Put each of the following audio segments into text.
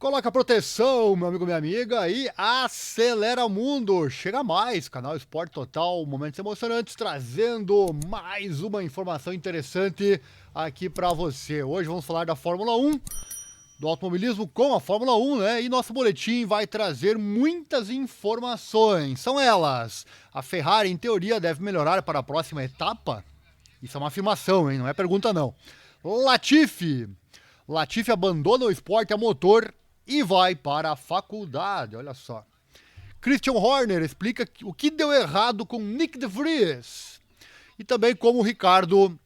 Coloca proteção, meu amigo, minha amiga, e acelera o mundo. Chega mais, canal Esporte Total, momentos emocionantes, trazendo mais uma informação interessante aqui pra você. Hoje vamos falar da Fórmula 1, do automobilismo com a Fórmula 1, né? E nosso boletim vai trazer muitas informações. São elas: a Ferrari, em teoria, deve melhorar para a próxima etapa? Isso é uma afirmação, hein? Não é pergunta, não. Latifi abandona o esporte a motor e vai para a faculdade, olha só. Christian Horner explica o que deu errado com Nick de Vries. E também como o Ricardo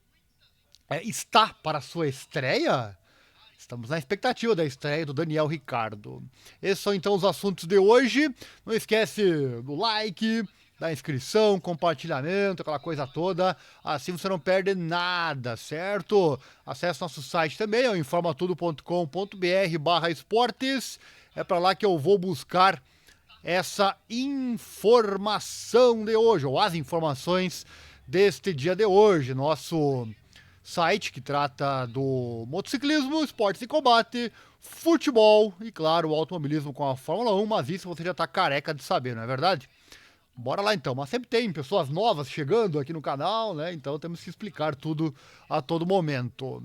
está para a sua estreia. Estamos na expectativa da estreia do Daniel Ricciardo. Esses são então os assuntos de hoje. Não esquece do like, da inscrição, compartilhamento, aquela coisa toda. Assim você não perde nada, certo? Acesse nosso site também, é o informatudo.com.br/esportes. É para lá que eu vou buscar essa informação de hoje, ou as informações deste dia de hoje. Nosso site que trata do motociclismo, esportes e combate, futebol e, claro, o automobilismo com a Fórmula 1, mas isso você já tá careca de saber, não é verdade? Bora lá então, mas sempre tem pessoas novas chegando aqui no canal, né? Então temos que explicar tudo a todo momento.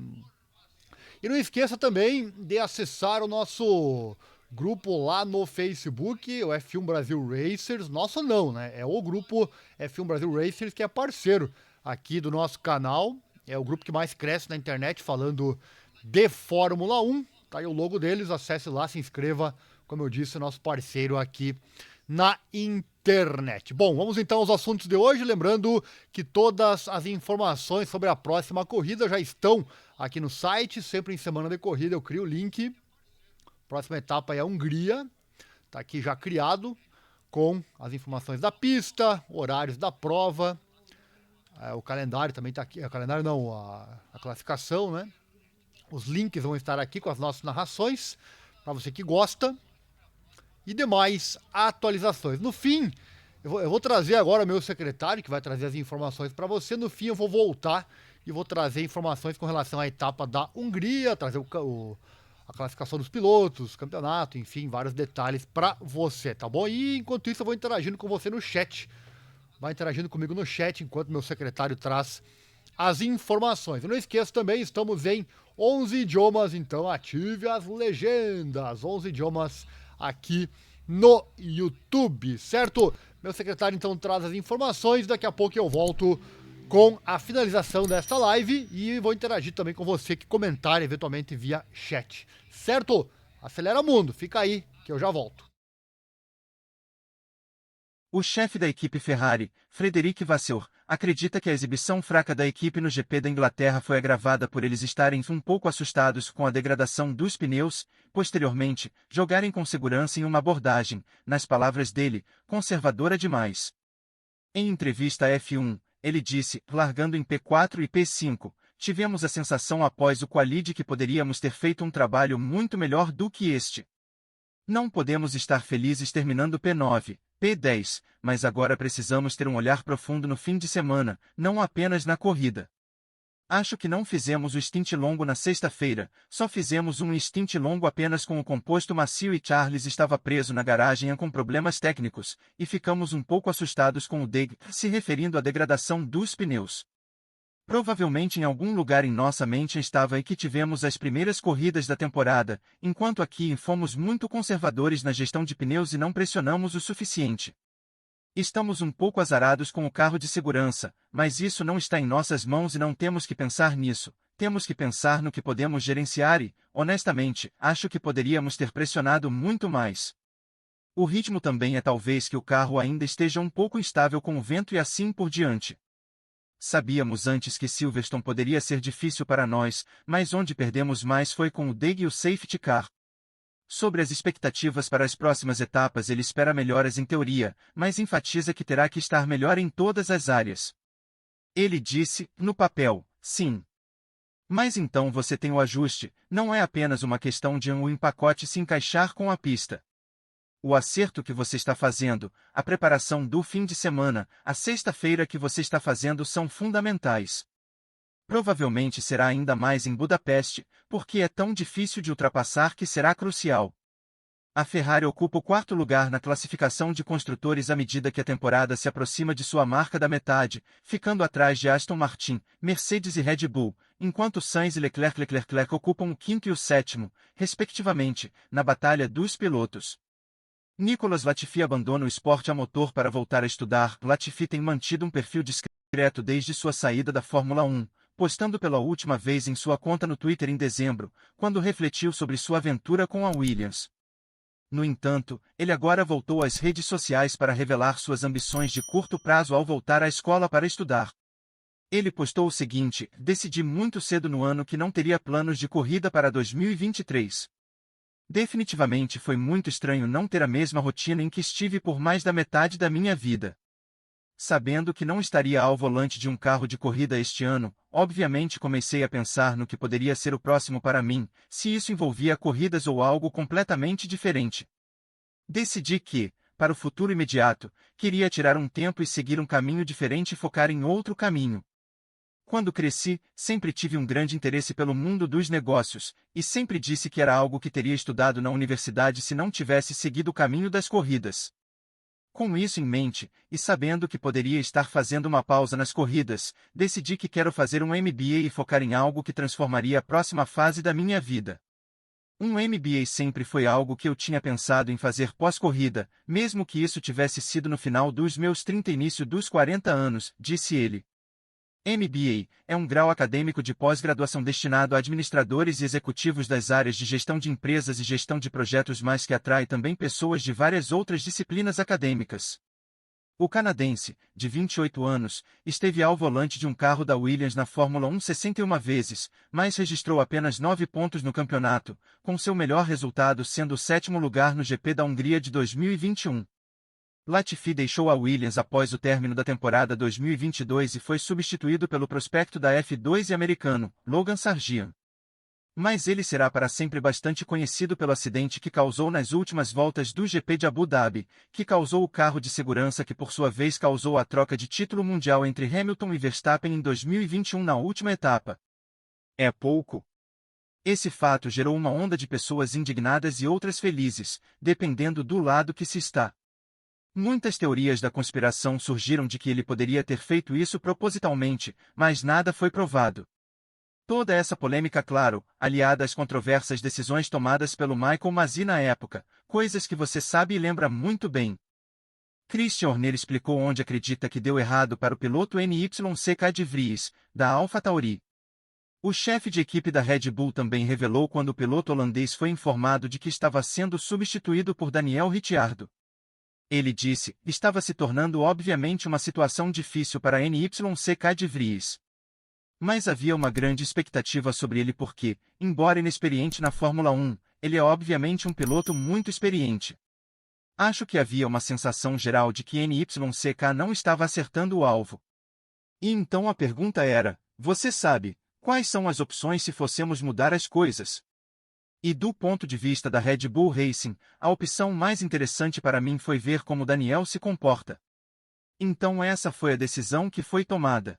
E não esqueça também de acessar o nosso grupo lá no Facebook, o F1 Brasil Racers. Nosso não, né? É o grupo F1 Brasil Racers que é parceiro aqui do nosso canal. É o grupo que mais cresce na internet falando de Fórmula 1. Tá aí o logo deles, acesse lá, se inscreva, como eu disse, nosso parceiro aqui na internet. Bom, vamos então aos assuntos de hoje, lembrando que todas as informações sobre a próxima corrida já estão aqui no site, sempre em semana de corrida eu crio o link. Próxima etapa é a Hungria, tá aqui já criado, com as informações da pista, horários da prova, o calendário também está aqui, o calendário não, a classificação, né? Os links vão estar aqui com as nossas narrações, para você que gosta, e demais atualizações. No fim, eu vou trazer agora o meu secretário, que vai trazer as informações para você. No fim, eu vou voltar e vou trazer informações com relação à etapa da Hungria, trazer a classificação dos pilotos, campeonato, enfim, vários detalhes para você, tá bom? E enquanto isso, eu vou interagindo com você no chat. Vai interagindo comigo no chat enquanto meu secretário traz as informações. E não esqueça também, estamos em 11 idiomas, então ative as legendas. 11 idiomas aqui no YouTube, certo? Meu secretário então traz as informações, daqui a pouco eu volto com a finalização desta live e vou interagir também com você que comentar eventualmente via chat, certo? Acelera mundo, fica aí que eu já volto. O chefe da equipe Ferrari, Frederic Vasseur, acredita que a exibição fraca da equipe no GP da Inglaterra foi agravada por eles estarem um pouco assustados com a degradação dos pneus, posteriormente, jogarem com segurança em uma abordagem, nas palavras dele, conservadora demais. Em entrevista à F1, ele disse, largando em P4 e P5, tivemos a sensação após o quali de que poderíamos ter feito um trabalho muito melhor do que este. Não podemos estar felizes terminando P9, P10, mas agora precisamos ter um olhar profundo no fim de semana, não apenas na corrida. Acho que não fizemos o stint longo na sexta-feira, só fizemos um stint longo apenas com o composto macio e Charles estava preso na garagem com problemas técnicos, e ficamos um pouco assustados com o deg, se referindo à degradação dos pneus. Provavelmente em algum lugar em nossa mente estava aí que tivemos as primeiras corridas da temporada, enquanto aqui fomos muito conservadores na gestão de pneus e não pressionamos o suficiente. Estamos um pouco azarados com o carro de segurança, mas isso não está em nossas mãos e não temos que pensar nisso, temos que pensar no que podemos gerenciar e, honestamente, acho que poderíamos ter pressionado muito mais. O ritmo também é talvez que o carro ainda esteja um pouco instável com o vento e assim por diante. Sabíamos antes que Silverstone poderia ser difícil para nós, mas onde perdemos mais foi com o deg e o safety car. Sobre as expectativas para as próximas etapas, ele espera melhoras em teoria, mas enfatiza que terá que estar melhor em todas as áreas. Ele disse, no papel, sim. Mas então você tem o ajuste, não é apenas uma questão de um empacote se encaixar com a pista. O acerto que você está fazendo, a preparação do fim de semana, a sexta-feira que você está fazendo são fundamentais. Provavelmente será ainda mais em Budapeste, porque é tão difícil de ultrapassar que será crucial. A Ferrari ocupa o quarto lugar na classificação de construtores à medida que a temporada se aproxima de sua marca da metade, ficando atrás de Aston Martin, Mercedes e Red Bull, enquanto Sainz e Leclerc ocupam o quinto e o sétimo, respectivamente, na batalha dos pilotos. Nicolas Latifi abandona o esporte a motor para voltar a estudar. Latifi tem mantido um perfil discreto desde sua saída da Fórmula 1, postando pela última vez em sua conta no Twitter em dezembro, quando refletiu sobre sua aventura com a Williams. No entanto, ele agora voltou às redes sociais para revelar suas ambições de curto prazo ao voltar à escola para estudar. Ele postou o seguinte: decidi muito cedo no ano que não teria planos de corrida para 2023. Definitivamente foi muito estranho não ter a mesma rotina em que estive por mais da metade da minha vida. Sabendo que não estaria ao volante de um carro de corrida este ano, obviamente comecei a pensar no que poderia ser o próximo para mim, se isso envolvia corridas ou algo completamente diferente. Decidi que, para o futuro imediato, queria tirar um tempo e seguir um caminho diferente e focar em outro caminho. Quando cresci, sempre tive um grande interesse pelo mundo dos negócios, e sempre disse que era algo que teria estudado na universidade se não tivesse seguido o caminho das corridas. Com isso em mente, e sabendo que poderia estar fazendo uma pausa nas corridas, decidi que quero fazer um MBA e focar em algo que transformaria a próxima fase da minha vida. Um MBA sempre foi algo que eu tinha pensado em fazer pós-corrida, mesmo que isso tivesse sido no final dos meus 30 e início dos 40 anos, disse ele. MBA é um grau acadêmico de pós-graduação destinado a administradores e executivos das áreas de gestão de empresas e gestão de projetos, mas que atrai também pessoas de várias outras disciplinas acadêmicas. O canadense, de 28 anos, esteve ao volante de um carro da Williams na Fórmula 1 61 vezes, mas registrou apenas 9 pontos no campeonato, com seu melhor resultado sendo o sétimo lugar no GP da Hungria de 2021. Latifi deixou a Williams após o término da temporada 2022 e foi substituído pelo prospecto da F2 e americano, Logan Sargent. Mas ele será para sempre bastante conhecido pelo acidente que causou nas últimas voltas do GP de Abu Dhabi, que causou o carro de segurança que por sua vez causou a troca de título mundial entre Hamilton e Verstappen em 2021 na última etapa. É pouco. Esse fato gerou uma onda de pessoas indignadas e outras felizes, dependendo do lado que se está. Muitas teorias da conspiração surgiram de que ele poderia ter feito isso propositalmente, mas nada foi provado. Toda essa polêmica, claro, aliada às controversas decisões tomadas pelo Michael Masi na época, coisas que você sabe e lembra muito bem. Christian Horner explicou onde acredita que deu errado para o piloto NYCK de Vries, da AlphaTauri. O chefe de equipe da Red Bull também revelou quando o piloto holandês foi informado de que estava sendo substituído por Daniel Ricciardo. Ele disse, estava se tornando obviamente uma situação difícil para NYCK de Vries. Mas havia uma grande expectativa sobre ele porque, embora inexperiente na Fórmula 1, ele é obviamente um piloto muito experiente. Acho que havia uma sensação geral de que NYCK não estava acertando o alvo. E então a pergunta era, você sabe, quais são as opções se fossemos mudar as coisas? E do ponto de vista da Red Bull Racing, a opção mais interessante para mim foi ver como Daniel se comporta. Então essa foi a decisão que foi tomada.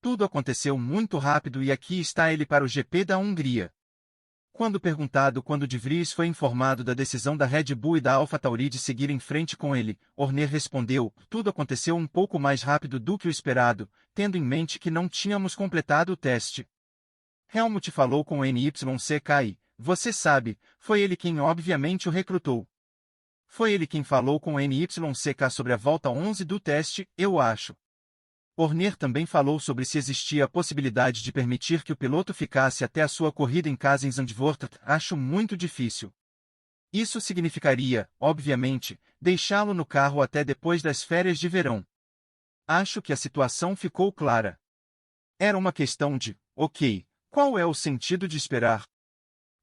Tudo aconteceu muito rápido e aqui está ele para o GP da Hungria. Quando perguntado quando de Vries foi informado da decisão da Red Bull e da AlphaTauri de seguir em frente com ele, Horner respondeu, tudo aconteceu um pouco mais rápido do que o esperado, tendo em mente que não tínhamos completado o teste. Helmut falou com o NYCK e, você sabe, foi ele quem obviamente o recrutou. Foi ele quem falou com o NYCK sobre a volta 11 do teste, eu acho. Horner também falou sobre se existia a possibilidade de permitir que o piloto ficasse até a sua corrida em casa em Zandvoort, acho muito difícil. Isso significaria, obviamente, deixá-lo no carro até depois das férias de verão. Acho que a situação ficou clara. Era uma questão de, ok, qual é o sentido de esperar?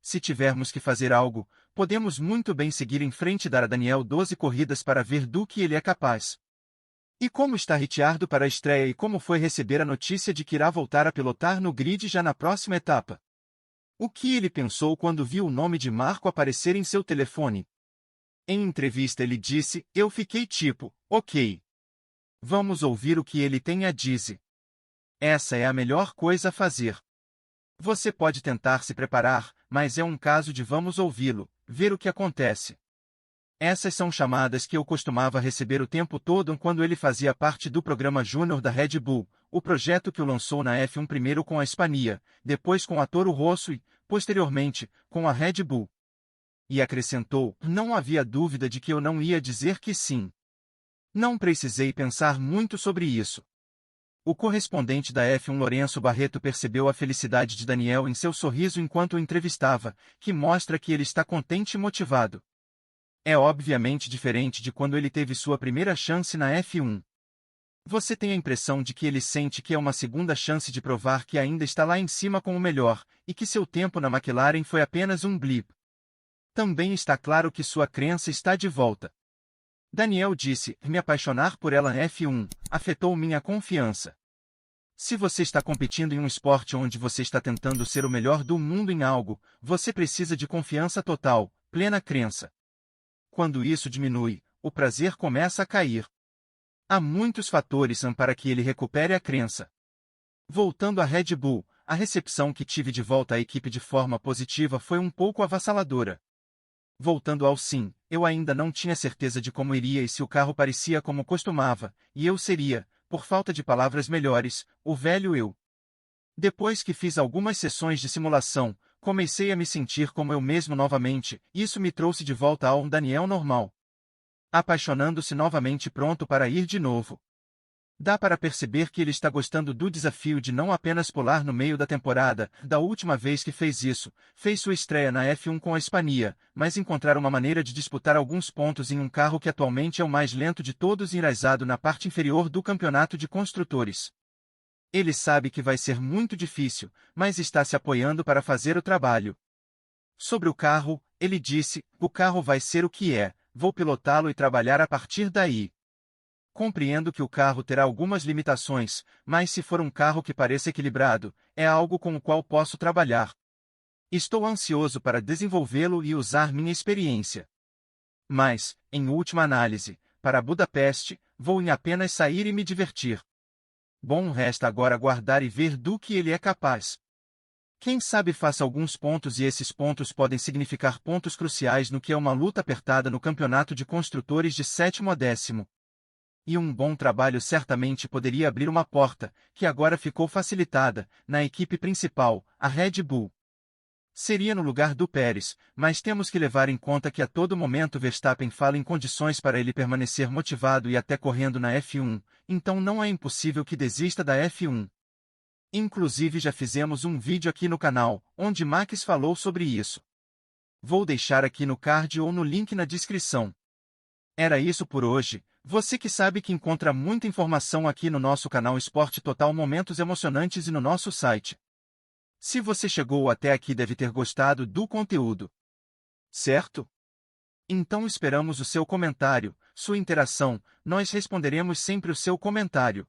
Se tivermos que fazer algo, podemos muito bem seguir em frente e dar a Daniel 12 corridas para ver do que ele é capaz. E como está Ricciardo para a estreia e como foi receber a notícia de que irá voltar a pilotar no grid já na próxima etapa? O que ele pensou quando viu o nome de Marco aparecer em seu telefone? Em entrevista ele disse, eu fiquei tipo, ok. Vamos ouvir o que ele tem a dizer. Essa é a melhor coisa a fazer. Você pode tentar se preparar, mas é um caso de vamos ouvi-lo, ver o que acontece. Essas são chamadas que eu costumava receber o tempo todo quando ele fazia parte do programa Júnior da Red Bull, o projeto que o lançou na F1 primeiro com a Hispania, depois com a Toro Rosso e, posteriormente, com a Red Bull. E acrescentou, não havia dúvida de que eu não ia dizer que sim. Não precisei pensar muito sobre isso. O correspondente da F1 Lourenço Barreto percebeu a felicidade de Daniel em seu sorriso enquanto o entrevistava, que mostra que ele está contente e motivado. É obviamente diferente de quando ele teve sua primeira chance na F1. Você tem a impressão de que ele sente que é uma segunda chance de provar que ainda está lá em cima com o melhor, e que seu tempo na McLaren foi apenas um blip. Também está claro que sua crença está de volta. Daniel disse, me apaixonar por ela na F1 afetou minha confiança. Se você está competindo em um esporte onde você está tentando ser o melhor do mundo em algo, você precisa de confiança total, plena crença. Quando isso diminui, o prazer começa a cair. Há muitos fatores para que ele recupere a crença. Voltando à Red Bull, a recepção que tive de volta à equipe de forma positiva foi um pouco avassaladora. Voltando ao sim, eu ainda não tinha certeza de como iria e se o carro parecia como costumava, e eu seria, por falta de palavras melhores, o velho eu. Depois que fiz algumas sessões de simulação, comecei a me sentir como eu mesmo novamente, e isso me trouxe de volta ao Daniel normal. Apaixonando-se novamente pronto para ir de novo. Dá para perceber que ele está gostando do desafio de não apenas pular no meio da temporada, da última vez que fez isso, fez sua estreia na F1 com a Hispania, mas encontrar uma maneira de disputar alguns pontos em um carro que atualmente é o mais lento de todos enraizado na parte inferior do campeonato de construtores. Ele sabe que vai ser muito difícil, mas está se apoiando para fazer o trabalho. Sobre o carro, ele disse, o carro vai ser o que é, vou pilotá-lo e trabalhar a partir daí. Compreendo que o carro terá algumas limitações, mas se for um carro que pareça equilibrado, é algo com o qual posso trabalhar. Estou ansioso para desenvolvê-lo e usar minha experiência. Mas, em última análise, para Budapeste, vou em apenas sair e me divertir. Bom, resta agora aguardar e ver do que ele é capaz. Quem sabe faça alguns pontos e esses pontos podem significar pontos cruciais no que é uma luta apertada no campeonato de construtores de 7º a 10º. E um bom trabalho certamente poderia abrir uma porta, que agora ficou facilitada, na equipe principal, a Red Bull. Seria no lugar do Pérez, mas temos que levar em conta que a todo momento Verstappen fala em condições para ele permanecer motivado e até correndo na F1, então não é impossível que desista da F1. Inclusive já fizemos um vídeo aqui no canal, onde Max falou sobre isso. Vou deixar aqui no card ou no link na descrição. Era isso por hoje. Você que sabe que encontra muita informação aqui no nosso canal Esporte Total, momentos emocionantes e no nosso site. Se você chegou até aqui deve ter gostado do conteúdo. Certo? Então esperamos o seu comentário, sua interação, nós responderemos sempre o seu comentário.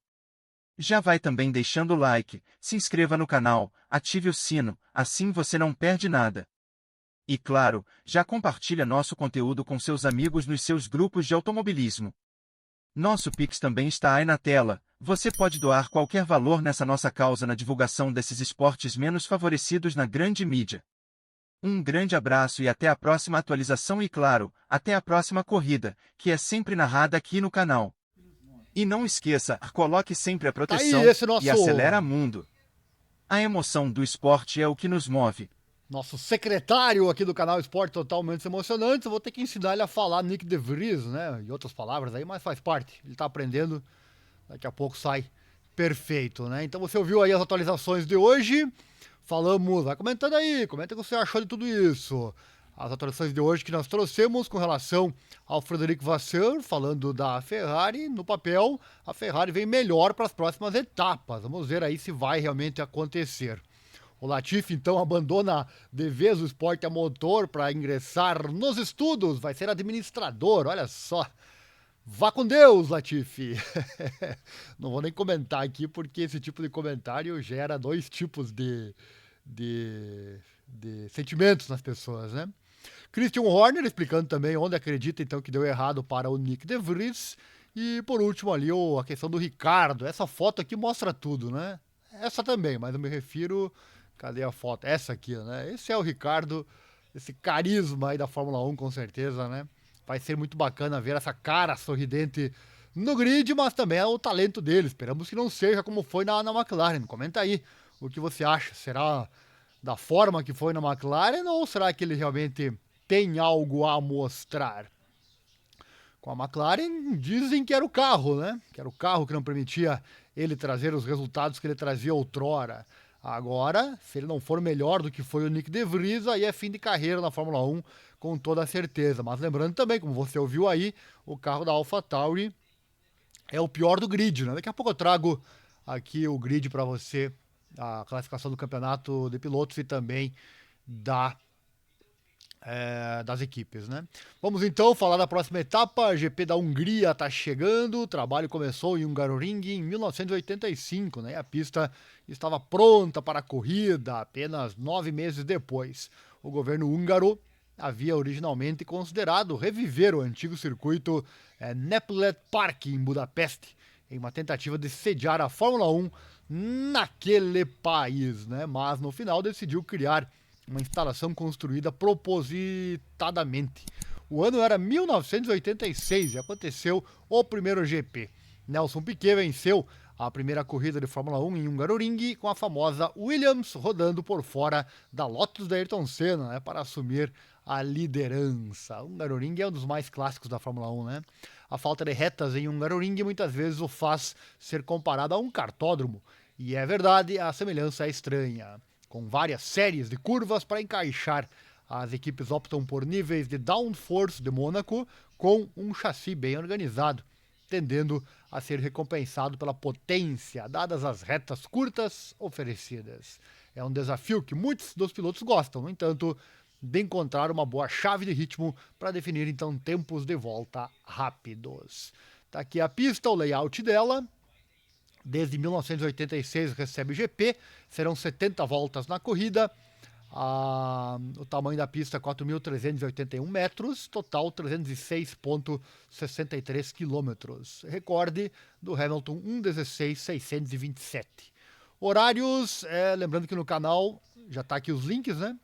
Já vai também deixando o like, se inscreva no canal, ative o sino, assim você não perde nada. E claro, já compartilha nosso conteúdo com seus amigos nos seus grupos de automobilismo. Nosso Pix também está aí na tela, você pode doar qualquer valor nessa nossa causa na divulgação desses esportes menos favorecidos na grande mídia. Um grande abraço e até a próxima atualização e claro, até a próxima corrida, que é sempre narrada aqui no canal. E não esqueça, coloque sempre a proteção e acelera mundo. A emoção do esporte é o que nos move. Nosso secretário aqui do canal Esporte Total Momentos Emocionantes, eu vou ter que ensinar ele a falar Nick De Vries, né? E outras palavras aí, mas faz parte. Ele tá aprendendo, daqui a pouco sai perfeito, né? Então você ouviu aí as atualizações de hoje. Falamos, vai comentando aí, comenta o que você achou de tudo isso. As atualizações de hoje que nós trouxemos com relação ao Frederic Vasseur, falando da Ferrari, no papel, a Ferrari vem melhor para as próximas etapas. Vamos ver aí se vai realmente acontecer. O Latifi, então, abandona de vez o esporte a motor para ingressar nos estudos, vai ser administrador, olha só. Vá com Deus, Latifi. Não vou nem comentar aqui, porque esse tipo de comentário gera dois tipos de sentimentos nas pessoas, né? Christian Horner explicando também onde acredita, então, que deu errado para o Nick De Vries. E, por último, ali, a questão do Ricardo. Essa foto aqui mostra tudo, né? Essa também, mas eu me refiro... Cadê a foto? Essa aqui, né? Esse é o Ricardo, esse carisma aí da Fórmula 1, com certeza, né? vai ser muito bacana ver essa cara sorridente no grid, mas também é o talento dele. Esperamos que não seja como foi na McLaren. Comenta aí o que você acha. Será da forma que foi na McLaren ou será que ele realmente tem algo a mostrar? Com a McLaren, dizem que era o carro, né? Que era o carro que não permitia ele trazer os resultados que ele trazia outrora. Agora, se ele não for melhor do que foi o Nick De Vries, aí é fim de carreira na Fórmula 1, com toda certeza. Mas lembrando também, como você ouviu aí, o carro da AlphaTauri é o pior do grid, né? Daqui a pouco eu trago aqui o grid para você, a classificação do campeonato de pilotos e também das equipes, né? Vamos então falar da próxima etapa. A GP da Hungria está chegando. O trabalho começou em Hungaroring em 1985, né? A pista estava pronta para a corrida apenas 9 meses depois. O governo húngaro havia originalmente considerado reviver o antigo circuito Neplet Park em Budapeste, em uma tentativa de sediar a Fórmula 1 naquele país, né? Mas no final decidiu criar uma instalação construída propositadamente. O ano era 1986 e aconteceu o primeiro GP. Nelson Piquet venceu a primeira corrida de Fórmula 1 em Hungaroring com a famosa Williams rodando por fora da Lotus da Ayrton Senna, né, para assumir a liderança. Hungaroring é um dos mais clássicos da Fórmula 1, né? A falta de retas em Hungaroring muitas vezes o faz ser comparado a um cartódromo. E é verdade, a semelhança é estranha. Com várias séries de curvas para encaixar, as equipes optam por níveis de downforce de Mônaco com um chassi bem organizado, tendendo a ser recompensado pela potência, dadas as retas curtas oferecidas. É um desafio que muitos dos pilotos gostam, no entanto, de encontrar uma boa chave de ritmo para definir então tempos de volta rápidos. Tá aqui a pista, o layout dela. Desde 1986 recebe GP, serão 70 voltas na corrida. O tamanho da pista é 4.381 metros, total 306,63 quilômetros. Recorde do Hamilton 1:16.627. Horários, lembrando que no canal já está aqui os links, né?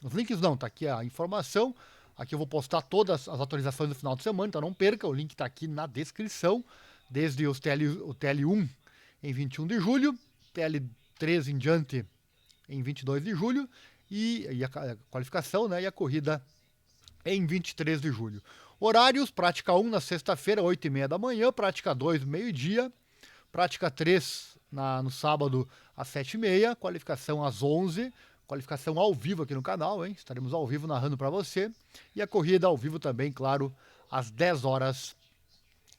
Os links não, está aqui a informação. Aqui eu vou postar todas as atualizações do final de semana, então não perca, o link está aqui na descrição. Desde o TL1 em 21 de julho, TL3 em diante em 22 de julho e a qualificação, né, e a corrida em 23 de julho. Horários, prática 1 na sexta-feira, 8h30 da manhã, prática 2, meio-dia, prática 3 no sábado às 7h30, qualificação às 11h, qualificação ao vivo aqui no canal, hein? Estaremos ao vivo narrando para você, e a corrida ao vivo também, claro, às 10 horas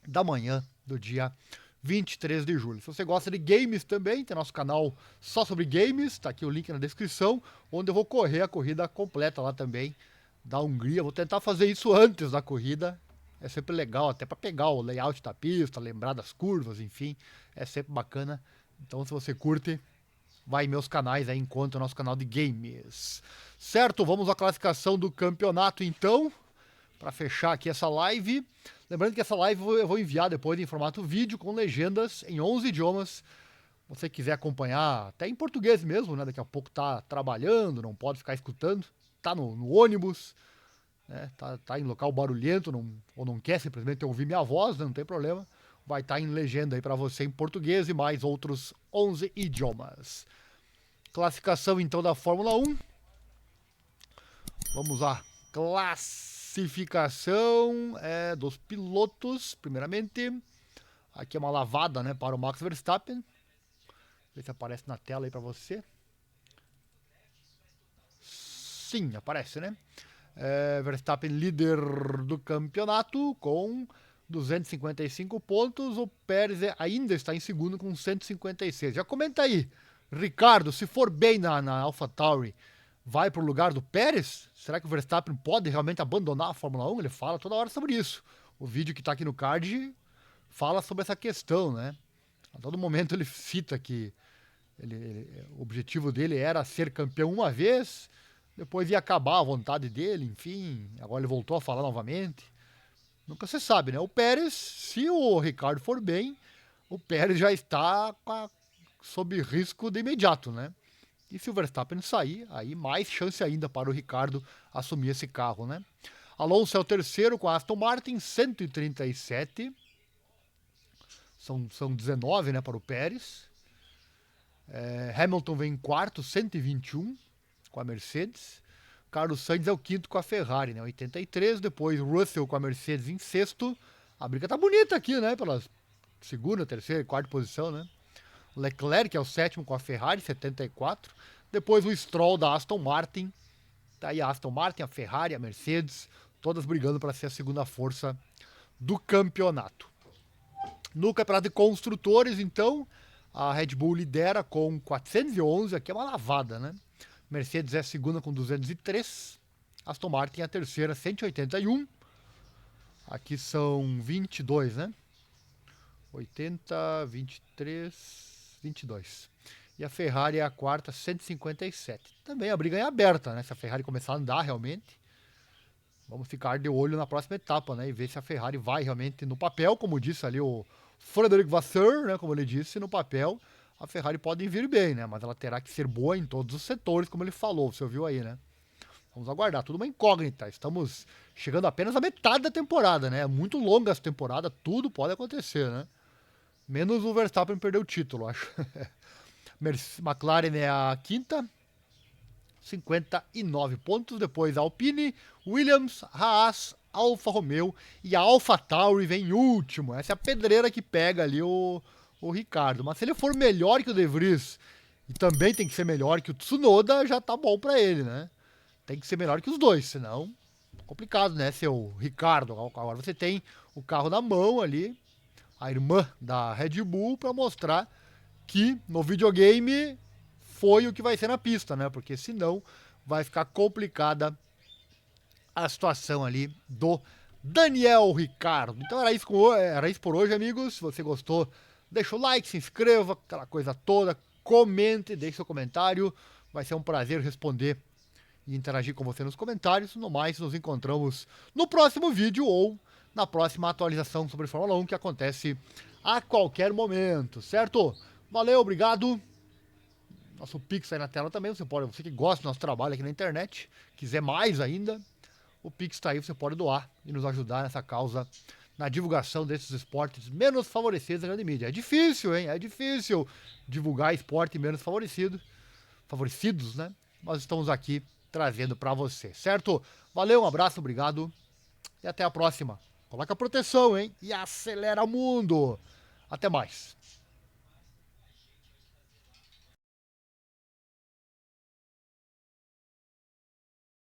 da manhã do dia 23 de julho. Se você gosta de games também, tem nosso canal só sobre games, tá aqui o link na descrição, onde eu vou correr a corrida completa lá também da Hungria. Vou tentar fazer isso antes da corrida, é sempre legal, até para pegar o layout da pista, lembrar das curvas, enfim, é sempre bacana. Então, se você curte, vai em meus canais aí, enquanto o nosso canal de games. Certo, vamos à classificação do campeonato então, para fechar aqui essa live. Lembrando que essa live eu vou enviar depois em formato vídeo com legendas em 11 idiomas. Se você quiser acompanhar, até em português mesmo, né? Daqui a pouco tá trabalhando, não pode ficar escutando. Tá no ônibus, né? Tá em local barulhento, ou não quer simplesmente ouvir minha voz, né? Não tem problema. Vai estar em legenda aí para você em português e mais outros 11 idiomas. Classificação então da Fórmula 1. Vamos lá. Classificação dos pilotos, primeiramente. Aqui é uma lavada, né, para o Max Verstappen. Ver se aparece na tela aí para você. Sim, aparece, né? Verstappen líder do campeonato com 255 pontos. O Pérez ainda está em segundo com 156. Já comenta aí, Ricardo, se for bem na AlphaTauri, vai para o lugar do Pérez? Será que o Verstappen pode realmente abandonar a Fórmula 1? Ele fala toda hora sobre isso. O vídeo que está aqui no card fala sobre essa questão, né? A todo momento ele cita que o objetivo dele era ser campeão uma vez, depois ia acabar a vontade dele, enfim, agora ele voltou a falar novamente. Nunca se sabe, né? O Pérez, se o Ricardo for bem, o Pérez já está sob risco de imediato, né? E se o Verstappen sair, aí mais chance ainda para o Ricardo assumir esse carro, né? Alonso é o terceiro com a Aston Martin, 137. São 19, né, para o Pérez. Hamilton vem em quarto, 121, com a Mercedes. Carlos Sainz é o quinto com a Ferrari, né, 83. Depois Russell com a Mercedes em sexto. A briga tá bonita aqui, né, pela segunda, terceira e quarta posição, né. Leclerc é o sétimo com a Ferrari, 74. Depois o Stroll da Aston Martin. Tá aí a Aston Martin, a Ferrari, a Mercedes, todas brigando para ser a segunda força do campeonato. No campeonato de construtores, então, a Red Bull lidera com 411, aqui é uma lavada, né? Mercedes é a segunda com 203, Aston Martin é a terceira, 181. Aqui são 22, né? 80, 23, 22. E a Ferrari é a quarta, 157. Também a briga é aberta, né? Se a Ferrari começar a andar realmente, vamos ficar de olho na próxima etapa, né? E ver se a Ferrari vai realmente no papel, como disse ali o Frederic Vasseur, né? Como ele disse, no papel, a Ferrari pode vir bem, né? Mas ela terá que ser boa em todos os setores, como ele falou, você ouviu aí, né? Vamos aguardar, tudo uma incógnita. Estamos chegando apenas à metade da temporada, né? É muito longa essa temporada, tudo pode acontecer, né? Menos o Verstappen perder o título, acho. McLaren é a quinta, 59 pontos. Depois a Alpine, Williams, Haas, Alfa Romeo e a AlphaTauri vem em último. Essa é a pedreira que pega ali o Ricardo. Mas se ele for melhor que o De Vries e também tem que ser melhor que o Tsunoda, já tá bom pra ele, né? Tem que ser melhor que os dois, senão complicado, né, seu Ricardo? Agora você tem o carro na mão ali, a irmã da Red Bull, para mostrar que no videogame foi o que vai ser na pista, né? Porque senão vai ficar complicada a situação ali do Daniel Ricciardo. Então era isso por hoje, amigos. Se você gostou, deixa o like, se inscreva, aquela coisa toda, comente, deixe seu comentário. Vai ser um prazer responder e interagir com você nos comentários. No mais, nos encontramos no próximo vídeo ou na próxima atualização sobre Fórmula 1 que acontece a qualquer momento, certo? Valeu, obrigado. Nosso Pix aí na tela também, você que gosta do nosso trabalho aqui na internet, quiser mais ainda, o Pix está aí, você pode doar e nos ajudar nessa causa, na divulgação desses esportes menos favorecidos da grande mídia. É difícil, hein? É difícil divulgar esporte menos favorecidos, né? Nós estamos aqui trazendo para você, certo? Valeu, um abraço, obrigado e até a próxima. Coloca a proteção, hein? E acelera o mundo. Até mais.